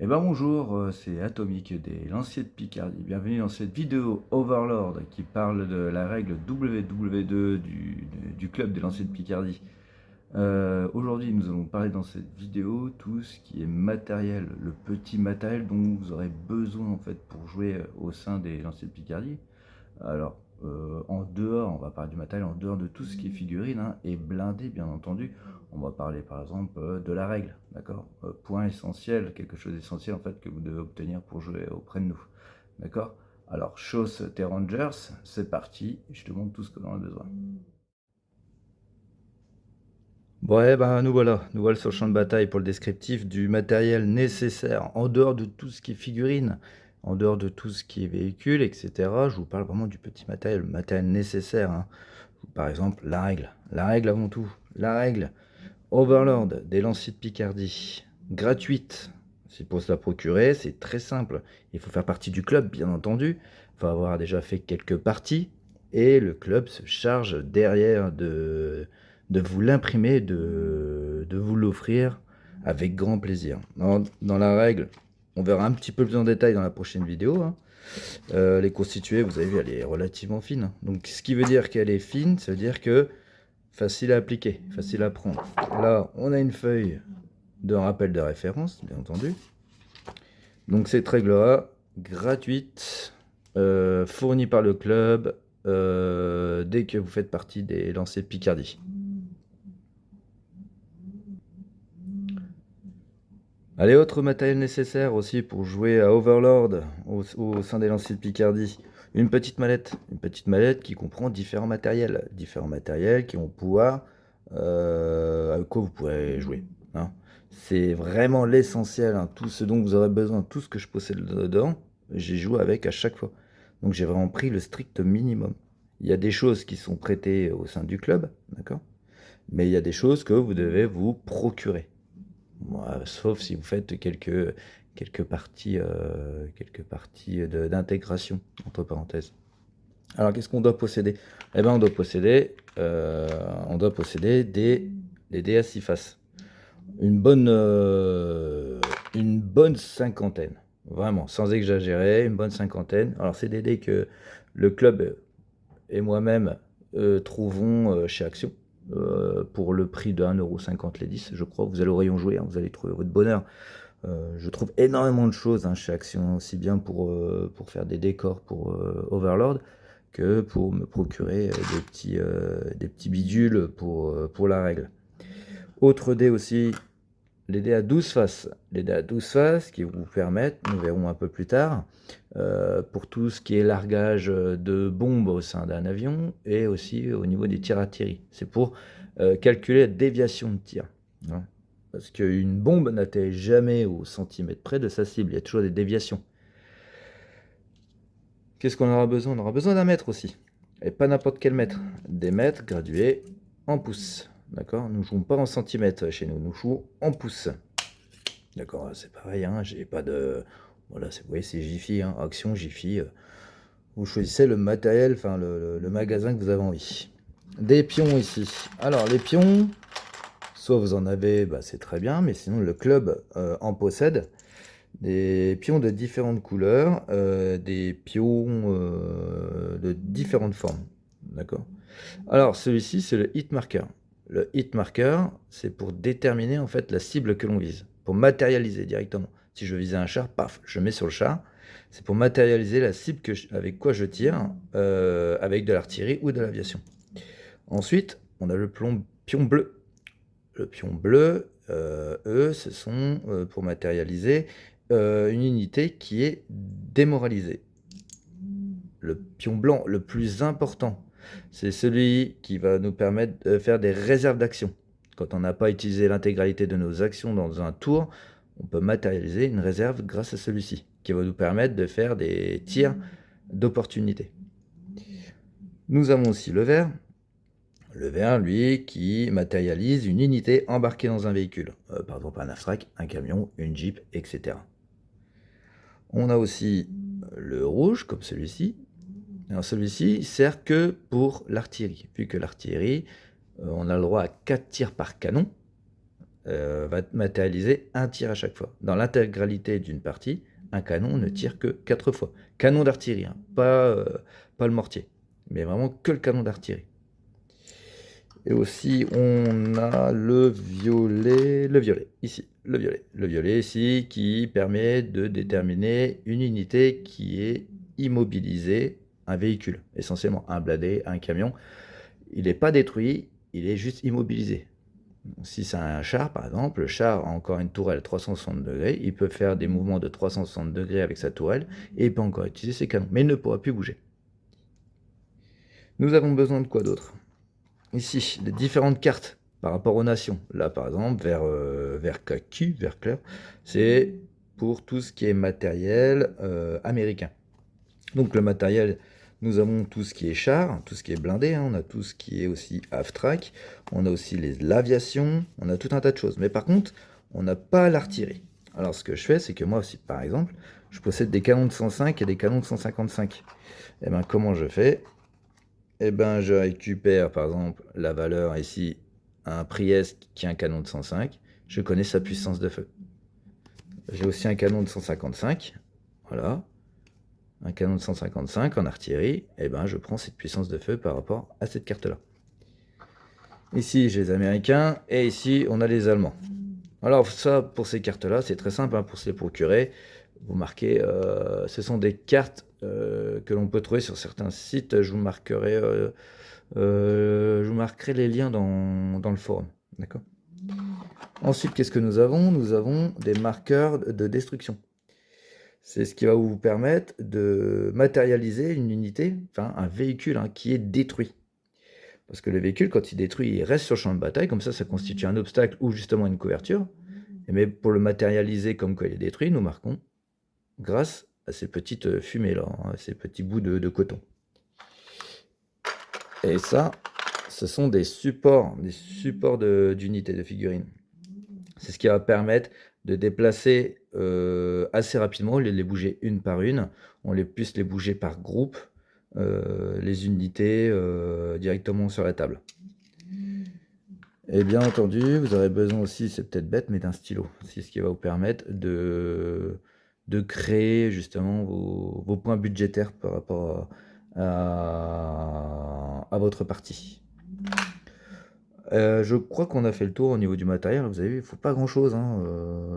Eh ben bonjour, c'est Atomique des Lanciers de Picardie. Bienvenue dans cette vidéo Overlord qui parle de la règle WW2 du club des Lanciers de Picardie. Aujourd'hui, nous allons parler dans cette vidéo tout ce qui est matériel, le petit matériel dont vous aurez besoin en fait pour jouer au sein des Lanciers de Picardie. Alors, en dehors, on va parler du matériel, en dehors de tout ce qui est figurine et blindé, bien entendu, on va parler par exemple de la règle, d'accord. Point essentiel, quelque chose d'essentiel en fait que vous devez obtenir pour jouer auprès de nous, d'accord. Alors, chausse tes Rangers, c'est parti, je te montre tout ce que l'on a besoin. Bon, nous voilà sur le champ de bataille pour le descriptif du matériel nécessaire, en dehors de tout ce qui est figurine, en dehors de tout ce qui est véhicule, etc. Je vous parle vraiment du petit matériel, le matériel nécessaire. Par exemple, la règle avant tout, la règle Overlord des Lanciers de Picardie, gratuite. C'est pour se la procurer, c'est très simple. Il faut faire partie du club, bien entendu. Il faut avoir déjà fait quelques parties. Et le club se charge derrière de vous l'imprimer, de vous l'offrir avec grand plaisir. Dans la règle, on verra un petit peu plus en détail dans la prochaine vidéo. Les constituer, vous avez vu, elle est relativement fine. Donc ce qui veut dire qu'elle est fine, ça veut dire que facile à appliquer, facile à prendre. Là, on a une feuille de rappel de référence, bien entendu. Donc cette règle-là, gratuite, fournie par le club, dès que vous faites partie des lancers de Picardie. Allez, autre matériel nécessaire aussi pour jouer à Overlord au sein des lancers de Picardie. Une petite mallette qui comprend différents matériels qui vont pouvoir, avec quoi vous pourrez jouer. C'est vraiment l'essentiel, tout ce dont vous aurez besoin, tout ce que je possède dedans, j'ai joué avec à chaque fois. Donc j'ai vraiment pris le strict minimum. Il y a des choses qui sont prêtées au sein du club, d'accord? Mais il y a des choses que vous devez vous procurer. Sauf si vous faites quelques parties d'intégration, entre parenthèses. Alors, qu'est-ce qu'on doit posséder? Eh bien, on doit posséder des dés à 6 faces. Une bonne cinquantaine. Vraiment, sans exagérer, une bonne cinquantaine. Alors, c'est des dés que le club et moi-même trouvons chez Action. Pour le prix de 1,50 € les 10, je crois. Vous allez au rayon jouer, vous allez trouver votre bonheur. Je trouve énormément de choses chez Action, aussi bien pour faire des décors pour Overlord que pour me procurer des petits bidules pour la règle. Autre dé aussi, les dés à 12 faces. Les dés à 12 faces qui vous permettent, nous verrons un peu plus tard, pour tout ce qui est largage de bombes au sein d'un avion et aussi au niveau des tirs artillerie. C'est pour calculer la déviation de tir. Parce qu'une bombe n'atterrit jamais au centimètre près de sa cible, il y a toujours des déviations. Qu'est-ce qu'on aura besoin? On aura besoin d'un mètre aussi. Et pas n'importe quel mètre. Des mètres gradués en pouces. D'accord? Nous ne jouons pas en centimètres chez nous, nous jouons en pouces. D'accord, c'est pareil, j'ai pas de... Voilà, vous voyez, c'est Jiffy, Action, Jiffy. Vous choisissez le matériel, enfin le magasin que vous avez envie. Des pions ici. Alors, les pions, soit vous en avez, c'est très bien, mais sinon le club en possède. Des pions de différentes couleurs, des pions de différentes formes. D'accord? Alors, celui-ci, c'est le hit marker. Le hit marker, c'est pour déterminer en fait la cible que l'on vise, pour matérialiser directement. Si je visais un char, paf, je mets sur le char. C'est pour matérialiser la cible avec quoi je tire, avec de l'artillerie ou de l'aviation. Ensuite, on a le pion bleu. Le pion bleu, eux, ce sont pour matérialiser une unité qui est démoralisée. Le pion blanc, le plus important, c'est celui qui va nous permettre de faire des réserves d'action. Quand on n'a pas utilisé l'intégralité de nos actions dans un tour, on peut matérialiser une réserve grâce à celui-ci, qui va nous permettre de faire des tirs d'opportunité. Nous avons aussi le vert. Le vert, lui, qui matérialise une unité embarquée dans un véhicule. Par exemple, un Aftrak, un camion, une Jeep, etc. On a aussi le rouge, comme celui-ci. Alors celui-ci sert que pour l'artillerie, vu que l'artillerie, on a le droit à 4 tirs par canon. va matérialiser un tir à chaque fois. Dans l'intégralité d'une partie, un canon ne tire que 4 fois. Canon d'artillerie, hein, pas le mortier, mais vraiment que le canon d'artillerie. Et aussi, on a le violet, ici, le violet ici, qui permet de déterminer une unité qui est immobilisée, un véhicule, essentiellement un blindé, un camion. Il n'est pas détruit, il est juste immobilisé. Si c'est un char, par exemple, le char a encore une tourelle 360 degrés, il peut faire des mouvements de 360 degrés avec sa tourelle, et il peut encore utiliser ses canons, mais il ne pourra plus bouger. Nous avons besoin de quoi d'autre? Ici, les différentes cartes par rapport aux nations. Là, par exemple, vert kaki, vert clair, c'est pour tout ce qui est matériel américain. Donc le matériel, nous avons tout ce qui est char, tout ce qui est blindé, hein, on a tout ce qui est aussi AFTRAC, on a aussi l'aviation, on a tout un tas de choses. Mais par contre, on n'a pas l'artillerie. Alors ce que je fais, c'est que moi aussi, par exemple, je possède des canons de 105 et des canons de 155. Et bien comment je fais? Eh ben, je récupère par exemple la valeur ici, un Priest qui a un canon de 105, je connais sa puissance de feu. J'ai aussi un canon de 155, voilà, un canon de 155 en artillerie, et ben je prends cette puissance de feu par rapport à cette carte-là. Ici, j'ai les Américains, et ici, on a les Allemands. Alors ça, pour ces cartes-là, c'est très simple, hein, pour se les procurer. Vous marquez, ce sont des cartes que l'on peut trouver sur certains sites. Je vous marquerai les liens dans le forum. D'accord. Ensuite, qu'est-ce que nous avons? Nous avons des marqueurs de destruction. C'est ce qui va vous permettre de matérialiser une unité, enfin un véhicule hein, qui est détruit. Parce que le véhicule, quand il est détruit, il reste sur le champ de bataille, comme ça constitue un obstacle ou justement une couverture. Mais pour le matérialiser comme quoi il est détruit, nous marquons grâce à ces petites fumées là, hein, ces petits bouts de coton. Et ça, ce sont des supports d'unités de figurines. C'est ce qui va permettre de déplacer assez rapidement, les bouger une par une, on puisse les bouger par groupe, les unités directement sur la table. Et bien entendu, vous aurez besoin aussi, c'est peut-être bête, mais d'un stylo. C'est ce qui va vous permettre de créer justement vos points budgétaires par rapport à votre partie. Je crois qu'on a fait le tour au niveau du matériel. Vous avez vu, il ne faut pas grand chose, hein.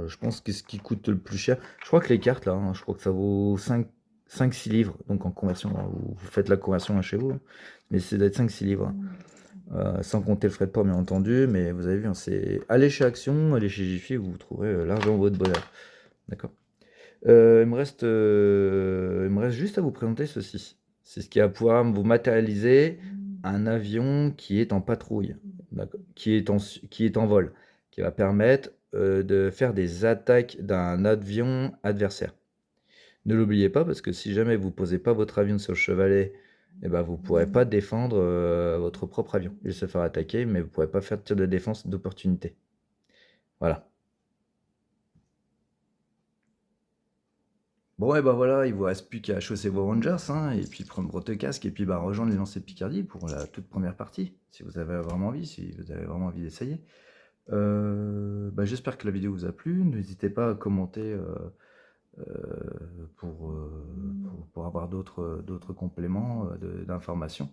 Je pense que ce qui coûte le plus cher, je crois que les cartes là, hein, je crois que ça vaut 5-6 livres. Donc en conversion, hein, vous faites la conversion chez vous, hein, mais c'est d'être 5-6 livres. Sans compter le frais de port bien entendu, mais vous avez vu, hein, c'est allez chez Action, allez chez Jiffy, vous trouverez largement votre bonheur. D'accord. Il me reste juste à vous présenter ceci. C'est ce qui va pouvoir vous matérialiser un avion qui est en patrouille, qui est en vol, qui va permettre de faire des attaques d'un avion adversaire. Ne l'oubliez pas, parce que si jamais vous ne posez pas votre avion sur le chevalet, eh ben, vous ne pourrez pas défendre votre propre avion. Il se fera attaquer, mais vous ne pourrez pas faire tir de défense d'opportunité. Voilà. Bon, et ben voilà, il vous reste plus qu'à chausser vos Rangers, hein, et puis prendre votre casque, et puis rejoindre les lancers de Picardie pour la toute première partie, si vous avez vraiment envie d'essayer. J'espère que la vidéo vous a plu. N'hésitez pas à commenter pour avoir d'autres compléments d'informations.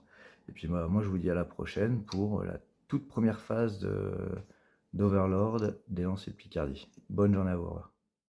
Et puis moi, je vous dis à la prochaine pour la toute première phase d'Overlord des lancers de Picardie. Bonne journée à vous. Au revoir.